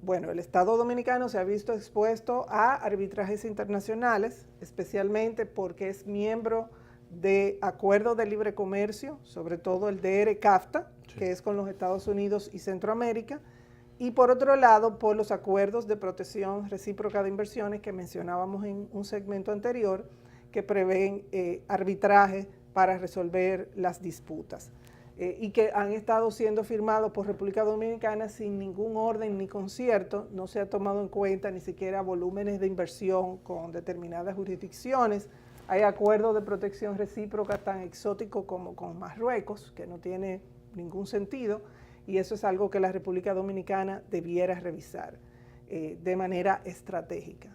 bueno, el Estado dominicano se ha visto expuesto a arbitrajes internacionales, especialmente porque es miembro de acuerdos de libre comercio, sobre todo el DR-CAFTA, sí, que es con los Estados Unidos y Centroamérica, y por otro lado, por los acuerdos de protección recíproca de inversiones que mencionábamos en un segmento anterior, que prevén arbitraje para resolver las disputas, y que han estado siendo firmados por República Dominicana sin ningún orden ni concierto. No se ha tomado en cuenta ni siquiera volúmenes de inversión con determinadas jurisdicciones. Hay acuerdos de protección recíproca tan exóticos como con Marruecos, que no tiene ningún sentido, y eso es algo que la República Dominicana debiera revisar de manera estratégica.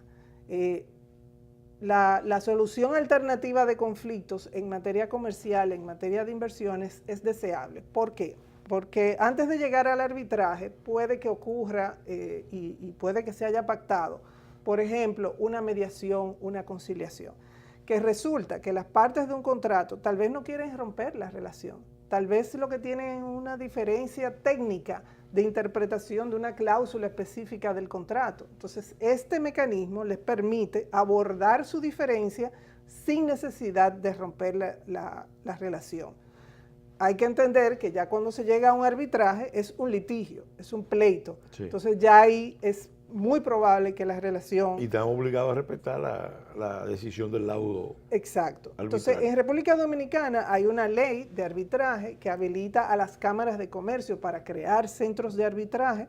La solución alternativa de conflictos en materia comercial, en materia de inversiones, es deseable. ¿Por qué? Porque antes de llegar al arbitraje puede que ocurra y puede que se haya pactado, por ejemplo, una mediación, una conciliación, que resulta que las partes de un contrato tal vez no quieren romper la relación, tal vez lo que tienen es una diferencia técnica de interpretación de una cláusula específica del contrato. Entonces, este mecanismo les permite abordar su diferencia sin necesidad de romper la relación. Hay que entender que ya cuando se llega a un arbitraje es un litigio, es un pleito. Sí. Entonces, ya ahí es muy probable que la relación...
Y están obligados a respetar la decisión del laudo.
Exacto. Entonces, en República Dominicana hay una ley de arbitraje que habilita a las cámaras de comercio para crear centros de arbitraje.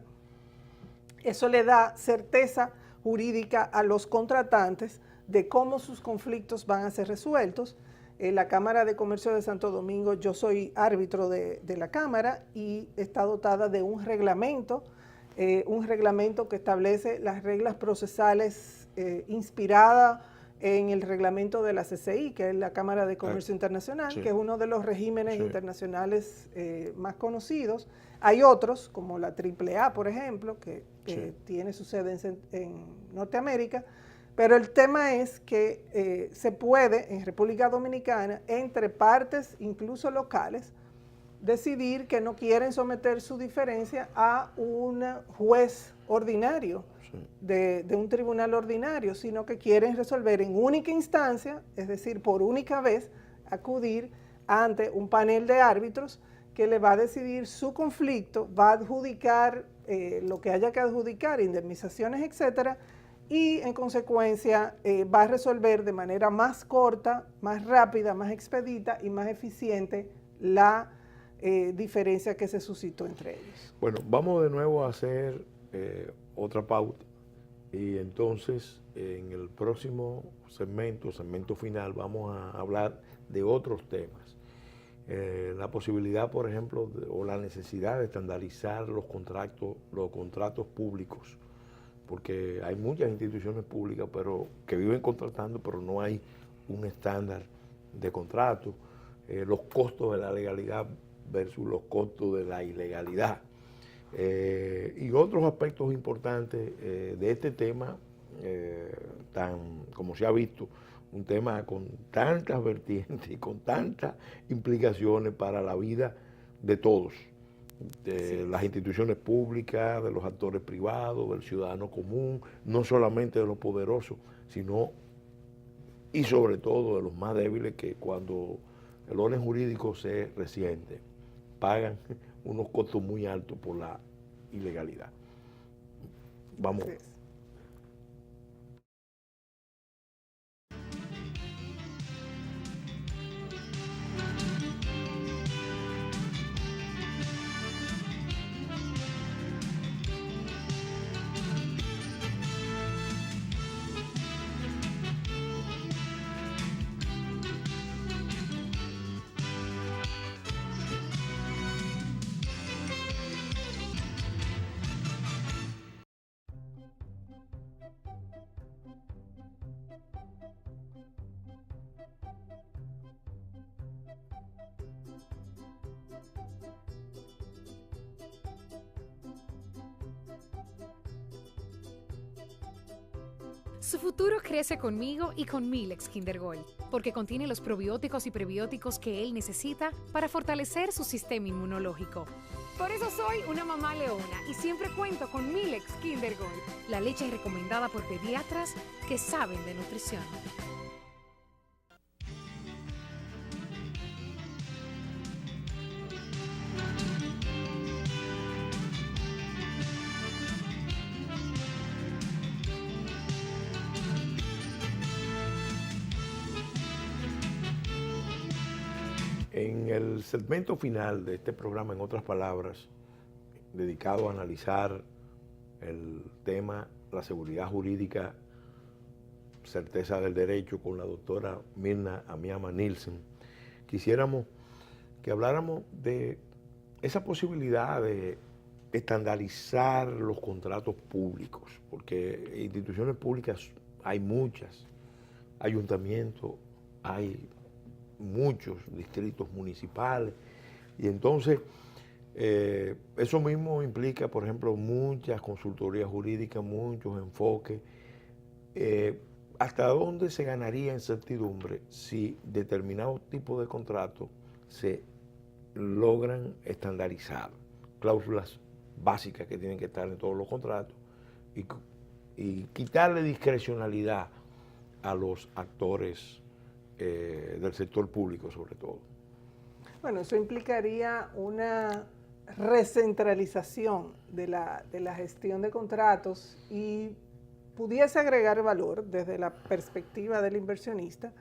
Eso le da certeza jurídica a los contratantes de cómo sus conflictos van a ser resueltos. La Cámara de Comercio de Santo Domingo, yo soy árbitro de la Cámara y está dotada de un reglamento que establece las reglas procesales inspiradas en el reglamento de la CCI, que es la Cámara de Comercio Internacional,
sí.
que es uno de los regímenes
Sí.
internacionales más conocidos. Hay otros, como la AAA, por ejemplo, que
Sí.
tiene su sede en Norteamérica, pero el tema es que se puede, en República Dominicana, entre partes, incluso locales, decidir que no quieren someter su diferencia a un juez ordinario,
Sí.
de un tribunal ordinario, sino que quieren resolver en única instancia, es decir, por única vez, acudir ante un panel de árbitros que le va a decidir su conflicto, va a adjudicar lo que haya que adjudicar, indemnizaciones, etcétera, y en consecuencia va a resolver de manera más corta, más rápida, más expedita y más eficiente la diferencia que se suscitó entre ellos.
Bueno, vamos de nuevo a hacer otra pauta y entonces en el próximo segmento final, vamos a hablar de otros temas. La posibilidad, por ejemplo, o la necesidad de estandarizar los contratos públicos, porque hay muchas instituciones públicas que viven contratando, pero no hay un estándar de contrato, los costos de la legalidad versus los costos de la ilegalidad. Y otros aspectos importantes de este tema, como se ha visto, un tema con tantas vertientes y con tantas implicaciones para la vida de todos, de las instituciones públicas, de los actores privados, del ciudadano común, no solamente de los poderosos, sino y sobre todo de los más débiles, que cuando el orden jurídico se resiente, pagan unos costos muy altos por la ilegalidad. Vamos.
Sí.
Su futuro crece conmigo y con Milex Kinder Gold, porque contiene los probióticos y prebióticos que él necesita para fortalecer su sistema inmunológico. Por eso soy una mamá leona y siempre cuento con Milex Kinder Gold, la leche recomendada por pediatras que saben de nutrición.
En el segmento final de este programa, en otras palabras, dedicado a analizar el tema, la seguridad jurídica, certeza del derecho, con la doctora Mirna Amiama Nielsen, quisiéramos que habláramos de esa posibilidad de estandarizar los contratos públicos, porque instituciones públicas hay muchas, ayuntamientos, hay muchos distritos municipales, y entonces eso mismo implica, por ejemplo, muchas consultorías jurídicas, muchos enfoques. ¿Hasta dónde se ganaría en certidumbre si determinados tipos de contratos se logran estandarizar? Cláusulas básicas que tienen que estar en todos los contratos y quitarle discrecionalidad a los actores del sector público sobre todo.
Bueno, eso implicaría una recentralización de la gestión de contratos y pudiese agregar valor desde la perspectiva del inversionista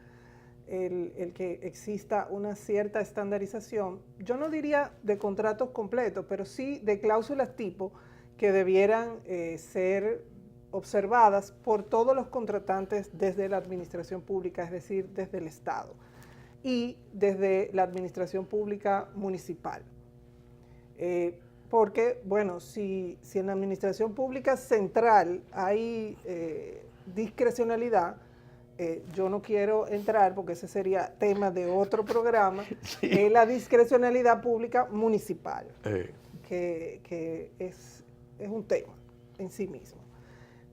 el que exista una cierta estandarización, yo no diría de contratos completos, pero sí de cláusulas tipo que debieran ser observadas por todos los contratantes desde la administración pública, es decir, desde el Estado y desde la administración pública municipal. Porque, bueno, si en la administración pública central hay discrecionalidad, yo no quiero entrar porque ese sería tema de otro programa, es la discrecionalidad pública municipal, que es un tema en sí mismo.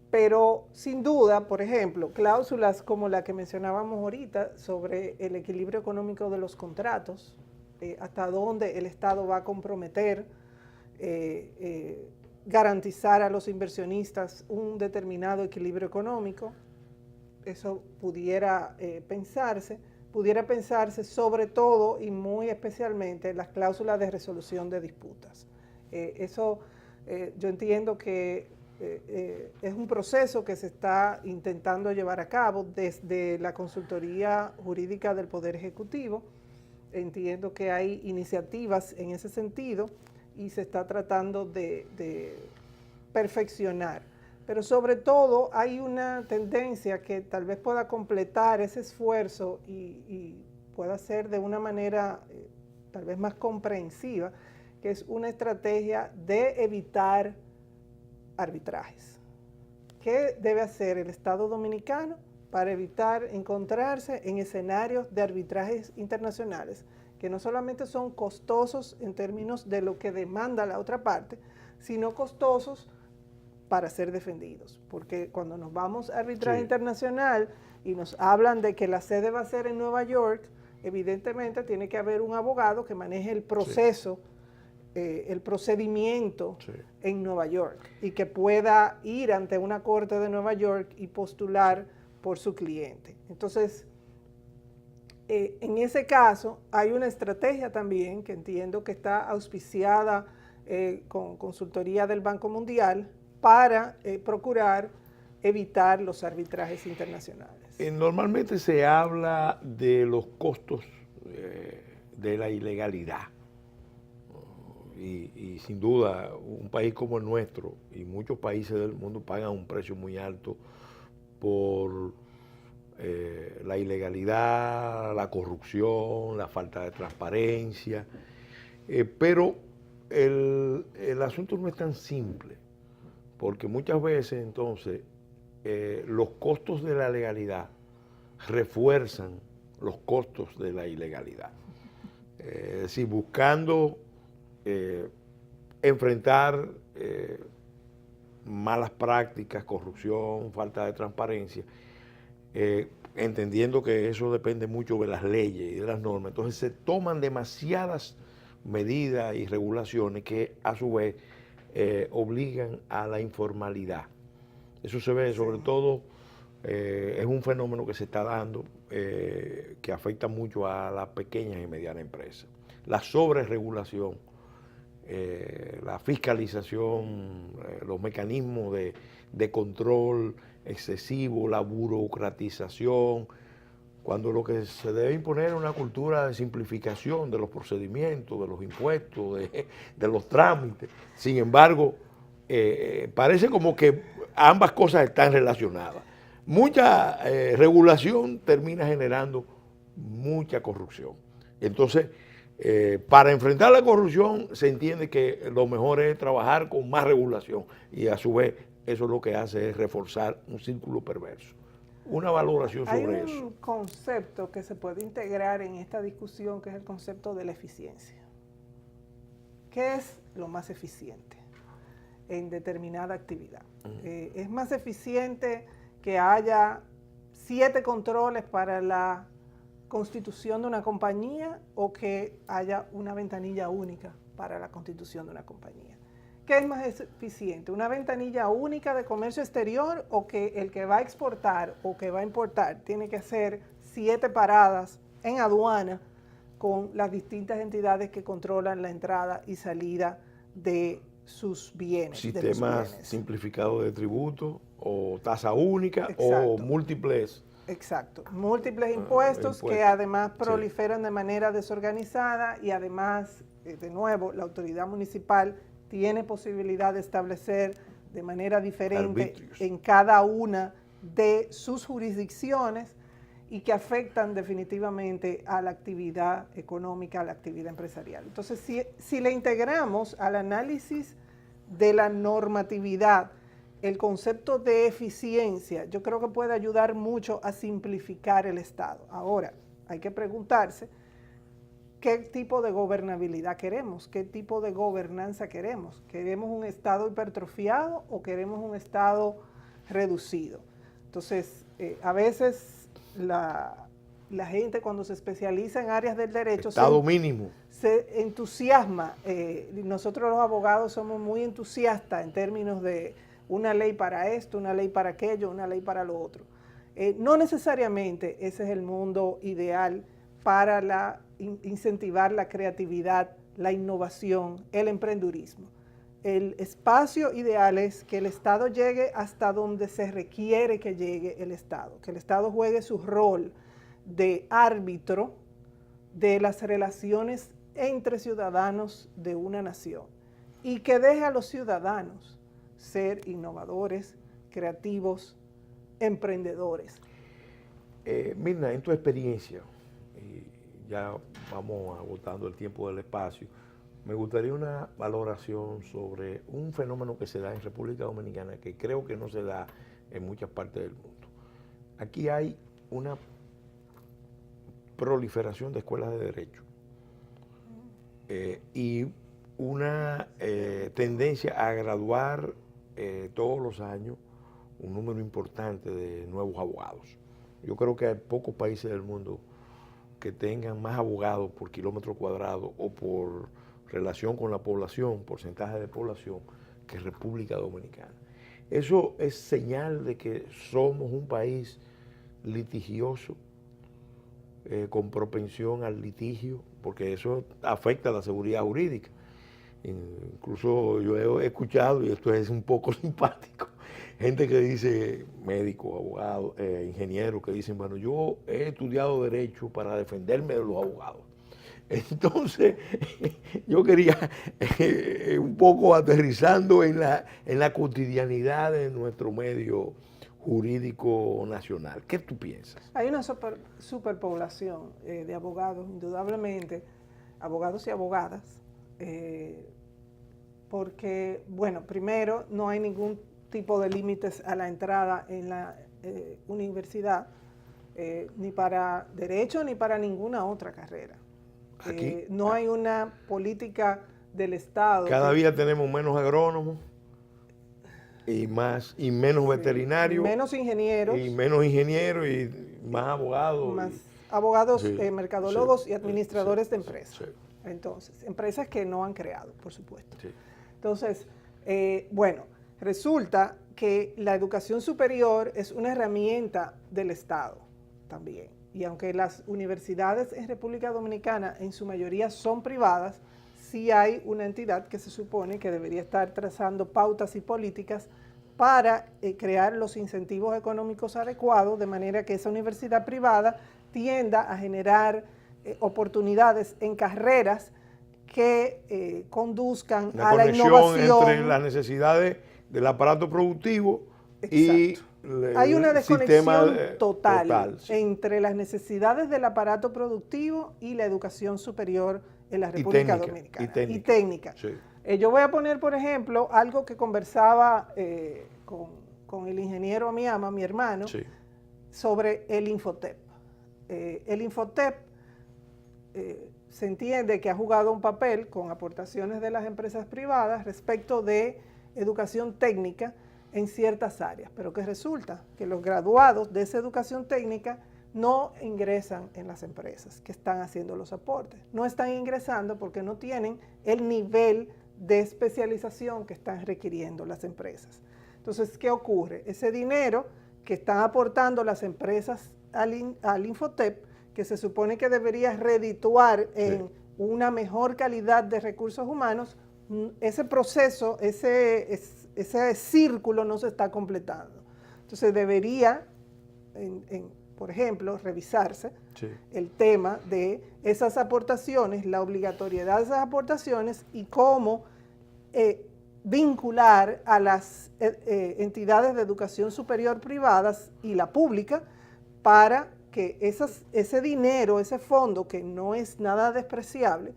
Pero sin duda, por ejemplo, cláusulas como la que mencionábamos ahorita sobre el equilibrio económico de los contratos, hasta dónde el Estado va a comprometer, garantizar a los inversionistas un determinado equilibrio económico, eso pudiera pensarse sobre todo y muy especialmente en las cláusulas de resolución de disputas. Yo entiendo que es un proceso que se está intentando llevar a cabo desde la Consultoría Jurídica del Poder Ejecutivo. Entiendo que hay iniciativas en ese sentido y se está tratando de perfeccionar. Pero sobre todo hay una tendencia que tal vez pueda completar ese esfuerzo y pueda ser de una manera tal vez más comprensiva, que es una estrategia de evitar arbitrajes. ¿Qué debe hacer el Estado Dominicano para evitar encontrarse en escenarios de arbitrajes internacionales, que no solamente son costosos en términos de lo que demanda la otra parte, sino costosos para ser defendidos? Porque cuando nos vamos a arbitraje internacional y nos hablan de que la sede va a ser en Nueva York, evidentemente tiene que haber un abogado que maneje el proceso, el procedimiento en Nueva York y que pueda ir ante una corte de Nueva York y postular por su cliente. Entonces, en ese caso hay una estrategia también que entiendo que está auspiciada con consultoría del Banco Mundial para procurar evitar los arbitrajes internacionales.
Normalmente se habla de los costos de la ilegalidad. Y sin duda, un país como el nuestro y muchos países del mundo pagan un precio muy alto por la ilegalidad, la corrupción, la falta de transparencia. Pero el asunto no es tan simple, porque muchas veces entonces los costos de la legalidad refuerzan los costos de la ilegalidad. Es decir, buscando enfrentar malas prácticas, corrupción, falta de transparencia, entendiendo que eso depende mucho de las leyes y de las normas. Entonces se toman demasiadas medidas y regulaciones que a su vez obligan a la informalidad. Eso se ve sobre todo, es un fenómeno que se está dando, que afecta mucho a las pequeñas y medianas empresas. La sobreregulación, la fiscalización, los mecanismos de control excesivo, la burocratización, cuando lo que se debe imponer es una cultura de simplificación de los procedimientos, de los impuestos, de los trámites. Sin embargo, parece como que ambas cosas están relacionadas. Mucha regulación termina generando mucha corrupción. Entonces, para enfrentar la corrupción se entiende que lo mejor es trabajar con más regulación y a su vez eso lo que hace es reforzar un círculo perverso. Una valoración sobre eso.
Hay un concepto que se puede integrar en esta discusión que es el concepto de la eficiencia. ¿Qué es lo más eficiente en determinada actividad? ¿Es más eficiente que haya 7 controles para la constitución de una compañía o que haya una ventanilla única para la constitución de una compañía? ¿Qué es más eficiente? ¿Una ventanilla única de comercio exterior o que el que va a exportar o que va a importar tiene que hacer 7 paradas en aduana con las distintas entidades que controlan la entrada y salida de sus bienes?
Sistemas simplificados de tributo o tasa única.
Exacto.
O múltiples.
Exacto, múltiples impuestos que además proliferan de manera desorganizada y además, de nuevo, la autoridad municipal tiene posibilidad de establecer de manera diferente
arbitrios
en cada una de sus jurisdicciones y que afectan definitivamente a la actividad económica, a la actividad empresarial. Entonces, si le integramos al análisis de la normatividad el concepto de eficiencia, yo creo que puede ayudar mucho a simplificar el Estado. Ahora, hay que preguntarse qué tipo de gobernabilidad queremos, qué tipo de gobernanza queremos. ¿Queremos un Estado hipertrofiado o queremos un Estado reducido? Entonces, a veces la gente cuando se especializa en áreas del derecho
Estado mínimo.
Se entusiasma. Nosotros los abogados somos muy entusiastas en términos de una ley para esto, una ley para aquello, una ley para lo otro. No necesariamente ese es el mundo ideal para incentivar la creatividad, la innovación, el emprendurismo. El espacio ideal es que el Estado llegue hasta donde se requiere que llegue el Estado, que el Estado juegue su rol de árbitro de las relaciones entre ciudadanos de una nación y que deje a los ciudadanos ser innovadores, creativos, emprendedores.
Mirna, en tu experiencia, y ya vamos agotando el tiempo del espacio, me gustaría una valoración sobre un fenómeno que se da en República Dominicana que creo que no se da en muchas partes del mundo. Aquí hay una proliferación de escuelas de derecho y una tendencia a graduar todos los años un número importante de nuevos abogados. Yo creo que hay pocos países del mundo que tengan más abogados por kilómetro cuadrado o por relación con la población, porcentaje de población, que República Dominicana. Eso es señal de que somos un país litigioso, con propensión al litigio, porque eso afecta a la seguridad jurídica. Incluso yo he escuchado, y esto es un poco simpático, gente que dice, médicos, abogados, ingenieros, que dicen, bueno, yo he estudiado Derecho para defenderme de los abogados. Entonces, yo quería un poco aterrizando en la cotidianidad de nuestro medio jurídico nacional. ¿Qué tú piensas?
Hay una superpoblación de abogados, indudablemente, abogados y abogadas, porque, bueno, primero, no hay ningún tipo de límites a la entrada en la universidad, ni para Derecho ni para ninguna otra carrera. No hay una política del Estado.
Cada día tenemos menos agrónomos y menos veterinarios.
Menos ingenieros.
Y menos ingenieros y más abogados.
Más abogados,
sí,
mercadólogos
sí,
y administradores de empresas.
Sí.
Entonces, empresas que no han creado, por supuesto.
Sí.
Entonces, bueno, resulta que la educación superior es una herramienta del Estado también. Y aunque las universidades en República Dominicana en su mayoría son privadas, sí hay una entidad que se supone que debería estar trazando pautas y políticas para crear los incentivos económicos adecuados, de manera que esa universidad privada tienda a generar oportunidades en carreras que conduzcan a la innovación.
Entre las necesidades del aparato productivo. Exacto. Y
hay una desconexión total entre las necesidades del aparato productivo y la educación superior en la República Dominicana. Y técnica. Sí. Yo voy a poner, por ejemplo, algo que conversaba con el ingeniero Amiama, mi hermano, sí, sobre el Infotep. El Infotep se entiende que ha jugado un papel con aportaciones de las empresas privadas respecto de educación técnica en ciertas áreas, pero que resulta que los graduados de esa educación técnica no ingresan en las empresas que están haciendo los aportes. No están ingresando porque no tienen el nivel de especialización que están requiriendo las empresas. Entonces, ¿qué ocurre? Ese dinero que están aportando las empresas al Infotep, que se supone que debería redituar en una mejor calidad de recursos humanos, ese proceso, ese círculo no se está completando. Entonces debería, por ejemplo, revisarse el tema de esas aportaciones, la obligatoriedad de esas aportaciones y cómo vincular a las entidades de educación superior privadas y la pública para que ese dinero, ese fondo, que no es nada despreciable,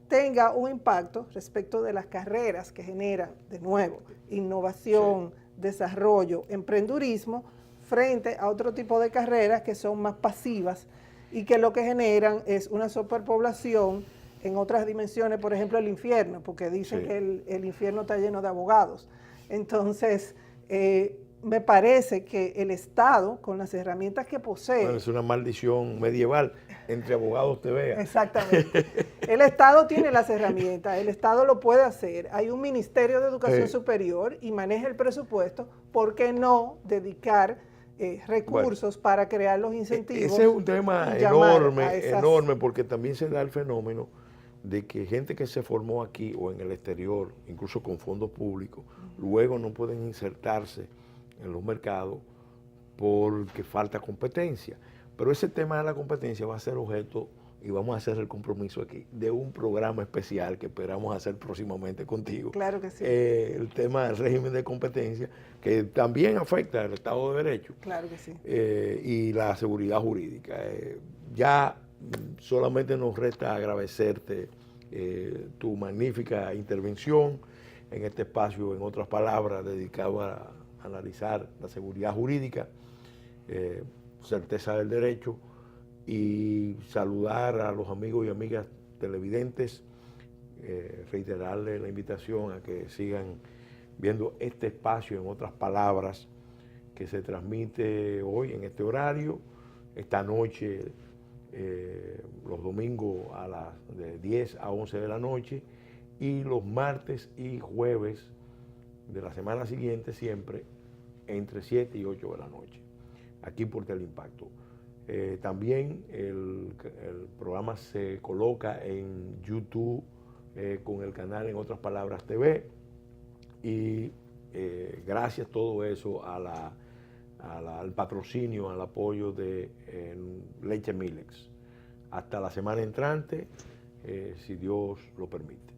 tenga un impacto respecto de las carreras que generan, de nuevo, innovación, desarrollo, emprendurismo, frente a otro tipo de carreras que son más pasivas y que lo que generan es una superpoblación en otras dimensiones, por ejemplo el infierno, porque dicen
Sí.
que el infierno está lleno de abogados. Entonces, me parece que el Estado, con las herramientas que posee...
Bueno, es una maldición medieval, entre abogados te vea.
Exactamente. El Estado tiene las herramientas, el Estado lo puede hacer. Hay un Ministerio de Educación Superior y maneja el presupuesto. ¿Por qué no dedicar recursos para crear los incentivos?
Ese es un tema enorme, porque también se da el fenómeno de que gente que se formó aquí o en el exterior, incluso con fondos públicos, luego no pueden insertarse en los mercados porque falta competencia. Pero ese tema de la competencia va a ser objeto, y vamos a hacer el compromiso aquí, de un programa especial que esperamos hacer próximamente contigo.
Claro que sí.
El tema del régimen de competencia, que también afecta al Estado de Derecho.
Claro que sí.
Y la seguridad jurídica. Ya solamente nos resta agradecerte tu magnífica intervención en este espacio, en otras palabras, dedicado a analizar la seguridad jurídica, certeza del derecho, y saludar a los amigos y amigas televidentes, reiterarles la invitación a que sigan viendo este espacio, en otras palabras, que se transmite hoy en este horario, esta noche, los domingos de 10 a 11 de la noche, y los martes y jueves de la semana siguiente siempre entre 7 y 8 de la noche, aquí por Teleimpacto. También el programa se coloca en YouTube con el canal En Otras Palabras TV, y gracias todo eso al patrocinio, al apoyo de Leche Milex. Hasta la semana entrante, si Dios lo permite.